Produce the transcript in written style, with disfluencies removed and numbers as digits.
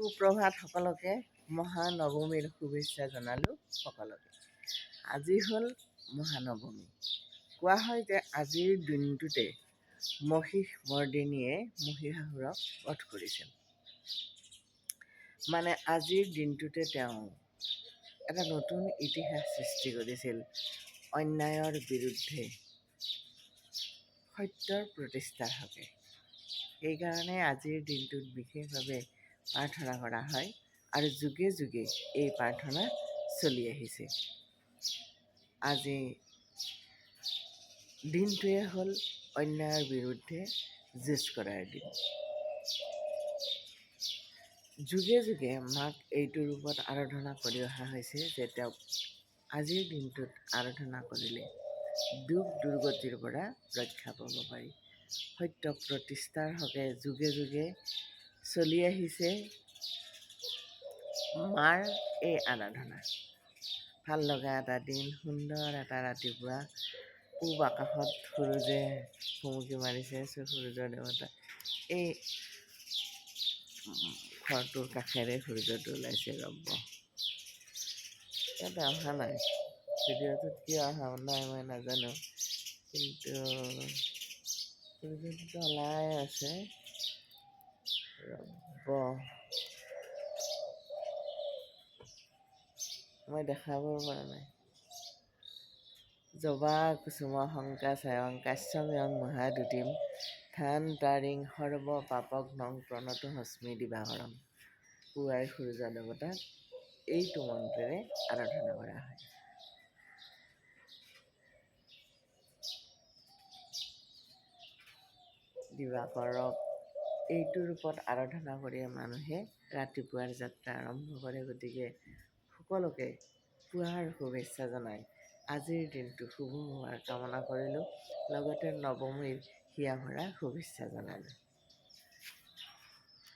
সুপ্ৰভাত সকলোকে মহানৱমীৰ শুভেচ্ছা জনালোঁ সকলোকে। আজি হ'ল মহানৱমী। কোৱা হয় যে আজিৰ দিনটোতে মহিষমৰ্দিনীয়ে মহিষাসুৰক বধ কৰিছিল। মানে আজিৰ দিনটোতে তেওঁ এটা নতুন ইতিহাস সৃষ্টি কৰিছিল। অন্যায়ৰ বিৰুদ্ধে সত্যৰ প্ৰতিষ্ঠাৰ হকে। সেইকাৰণে আজিৰ দিনটোত বিশেষভাৱে প্ৰাৰ্থনা কৰা হয় আৰু যুগে যুগে এই প্ৰাৰ্থনা চলি আহিছে। আজি দিনটোৱে হ'ল অন্যায়ৰ বিৰুদ্ধে যুঁজ কৰাৰ দিন। যুগে যুগে মাক এইটো ৰূপত আৰাধনা কৰি অহা হৈছে যে তেওঁক আজিৰ দিনটোত আৰাধনা কৰিলে দুখ দুৰ্গতিৰ পৰা ৰক্ষা পাব পাৰি। সত্য প্ৰতিষ্ঠাৰ হকে যুগে যুগে চলি আহিছে মাৰ এই আৰাধনা। ভাল লগা এটা দিন, সুন্দৰ এটা ৰাতিপুৱা। পূব আকাশত সূৰুজে ভুমুকি মাৰিছে। সূৰ্য দেৱতা এই ঘৰটোৰ কাষেৰে সূৰ্যটো ওলাইছে। ৰ'ব, ইয়াতে অহা নাই, ভিডিঅ'টোত কিয় অহা নাই মই নাজানো, কিন্তু সূৰ্যটোতো ওলাই আছে। ৰ'ব, মই দেখাব পৰা নাই। জবা কুসুম শংকা ছায়ং কাশ্যময়ং মহাদুতিম ধান তাৰিং সৰ্ব পাপঘ্নং প্ৰণত হস্মি দিবাকৰম। পুৱাই সূৰ্য দেৱতাক এইটো মন্ত্ৰেৰে আৰাধনা কৰা হয়। দিবাকৰক এইটো ৰূপত আৰাধনা কৰি মানুহে ৰাতিপুৱাৰ যাত্ৰা আৰম্ভ কৰে। গতিকে সকলোকে পুৱাৰ শুভেচ্ছা জনাই আজিৰ দিনটো শুভ হোৱাৰ কামনা কৰিলোঁ। লগতে নৱমীৰ হিয়া ভৰা শুভেচ্ছা জনালোঁ।